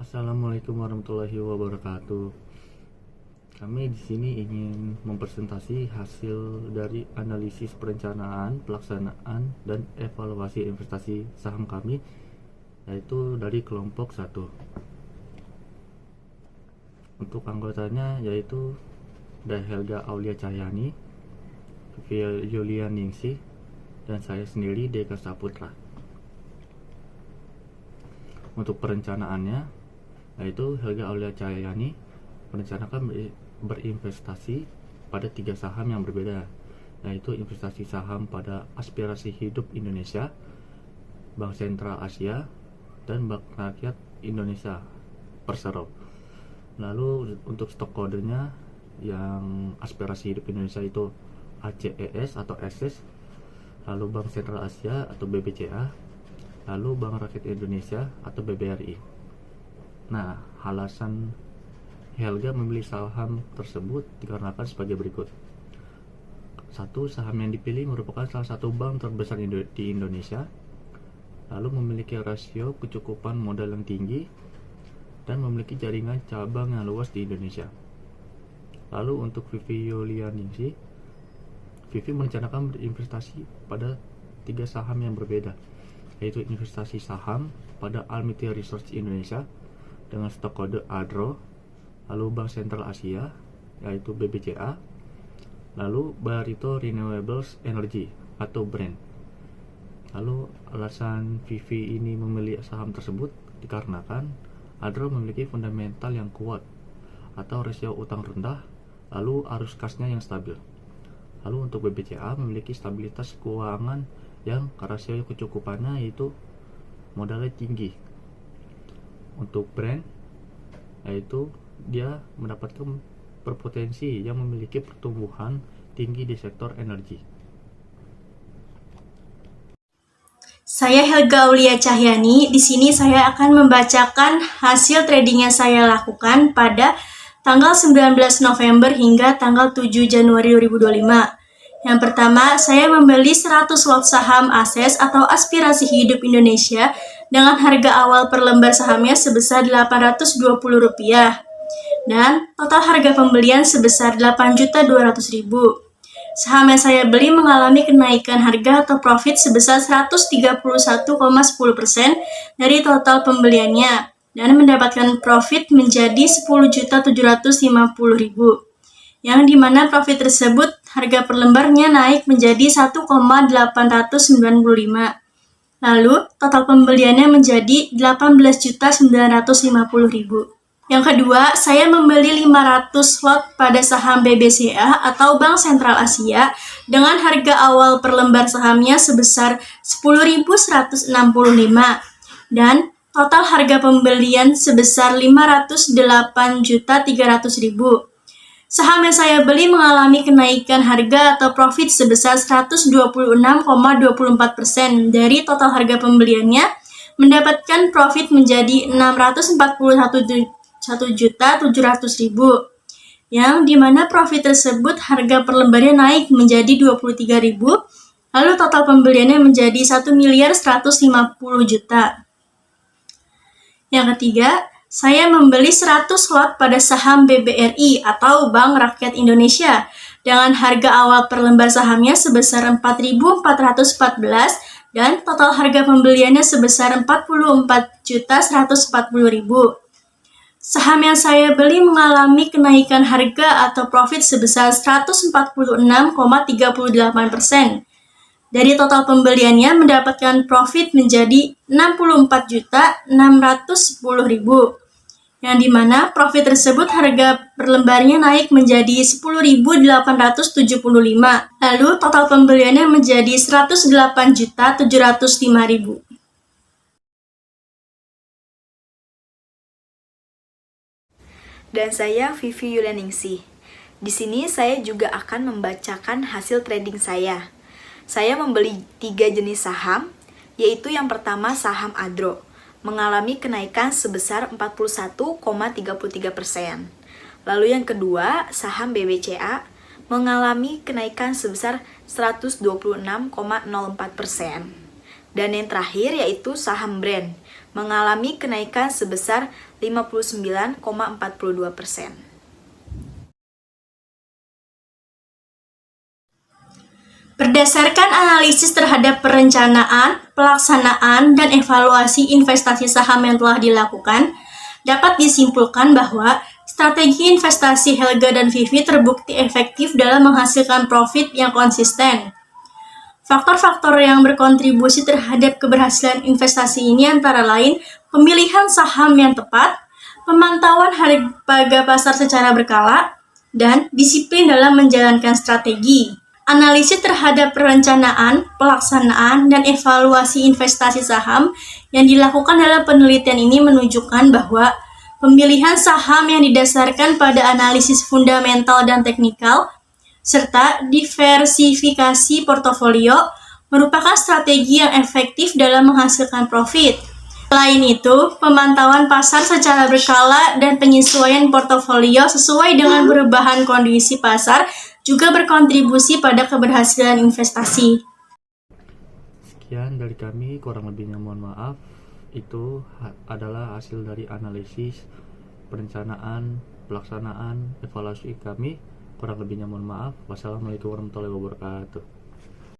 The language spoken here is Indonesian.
Assalamualaikum warahmatullahi wabarakatuh. Kami di sini ingin mempresentasi hasil dari analisis perencanaan, pelaksanaan, dan evaluasi investasi saham kami, yaitu dari kelompok 1. Untuk anggotanya yaitu Helga Aulia Cahyani, Yulian Ningsih, dan saya sendiri Deka Saputra. Untuk perencanaannya yaitu Helga Aulia Cahyani merencanakan berinvestasi pada 3 saham yang berbeda, yaitu investasi saham pada Aspirasi Hidup Indonesia, Bank Sentral Asia, dan Bank Rakyat Indonesia Persero. Lalu untuk stok kodenya yang Aspirasi Hidup Indonesia itu ACES atau SS, lalu Bank Sentral Asia atau BBCA, lalu Bank Rakyat Indonesia atau BBRI. Nah, alasan Helga memilih saham tersebut dikarenakan sebagai berikut. 1. Saham yang dipilih merupakan salah satu bank terbesar di Indonesia, lalu memiliki rasio kecukupan modal yang tinggi, dan memiliki jaringan cabang yang luas di Indonesia. Lalu untuk Vivi Yulianingsih, Vivi merencanakan berinvestasi pada 3 saham yang berbeda, yaitu investasi saham pada Almiti Research Indonesia dengan stok kode ADRO, lalu Bank Sentral Asia yaitu BBCA, lalu Barito Renewables Energy atau BREN. Lalu alasan Vivi ini memilih saham tersebut dikarenakan ADRO memiliki fundamental yang kuat atau rasio utang rendah, lalu arus kasnya yang stabil. Lalu untuk BBCA memiliki stabilitas keuangan yang rasio kecukupannya yaitu modalnya tinggi. Untuk brand yaitu dia mendapatkan berpotensi yang memiliki pertumbuhan tinggi di sektor energi. Saya Helga Aulia Cahyani. Di sini saya akan membacakan hasil trading yang saya lakukan pada tanggal 19 November hingga tanggal 7 Januari 2025. Yang pertama, saya membeli 100 lot saham ASES atau Aspirasi Hidup Indonesia dengan harga awal per lembar sahamnya sebesar Rp820 dan total harga pembelian sebesar Rp8.200.000. Saham yang saya beli mengalami kenaikan harga atau profit sebesar 131,10% dari total pembeliannya dan mendapatkan profit menjadi Rp10.750.000, yang dimana profit tersebut harga per lembarnya naik menjadi 1,895. Lalu total pembeliannya menjadi Rp18.950.000. Yang kedua, saya membeli 500 lot pada saham BBCA atau Bank Sentral Asia dengan harga awal per lembar sahamnya sebesar Rp10.165 dan total harga pembelian sebesar Rp508.300.000. Saham yang saya beli mengalami kenaikan harga atau profit sebesar 126,24% dari total harga pembeliannya, mendapatkan profit menjadi Rp641.700.000, yang dimana profit tersebut harga per lembarnya naik menjadi Rp23.000, lalu total pembeliannya menjadi Rp1.150.000. Yang ketiga, saya membeli 100 lot pada saham BBRI atau Bank Rakyat Indonesia dengan harga awal per lembar sahamnya sebesar Rp4.414 dan total harga pembeliannya sebesar Rp44.140.000. Saham yang saya beli mengalami kenaikan harga atau profit sebesar 146,38%. Dari total pembeliannya mendapatkan profit menjadi Rp64.610.000, yang dimana profit tersebut harga per lembarnya naik menjadi Rp10.875. Lalu total pembeliannya menjadi Rp108.705.000. Dan saya Vivi Yulianingsih. Di sini saya juga akan membacakan hasil trading saya. Saya membeli 3 jenis saham, yaitu yang pertama saham ADRO, mengalami kenaikan sebesar 41,33%. Lalu yang kedua, saham BBCA, mengalami kenaikan sebesar 126,04%. Dan yang terakhir yaitu saham BREN, mengalami kenaikan sebesar 59,42%. Berdasarkan analisis terhadap perencanaan, pelaksanaan, dan evaluasi investasi saham yang telah dilakukan, dapat disimpulkan bahwa strategi investasi Helga dan Vivi terbukti efektif dalam menghasilkan profit yang konsisten. Faktor-faktor yang berkontribusi terhadap keberhasilan investasi ini antara lain pemilihan saham yang tepat, pemantauan harga pasar secara berkala, dan disiplin dalam menjalankan strategi. Analisis terhadap perencanaan, pelaksanaan, dan evaluasi investasi saham yang dilakukan dalam penelitian ini menunjukkan bahwa pemilihan saham yang didasarkan pada analisis fundamental dan teknikal serta diversifikasi portofolio merupakan strategi yang efektif dalam menghasilkan profit. Selain itu, pemantauan pasar secara berkala dan penyesuaian portofolio sesuai dengan perubahan kondisi pasar juga berkontribusi pada keberhasilan investasi. Sekian dari kami, kurang lebihnya mohon maaf. Itu adalah hasil dari analisis, perencanaan, pelaksanaan, evaluasi kami. Kurang lebihnya mohon maaf. Wassalamualaikum warahmatullahi wabarakatuh.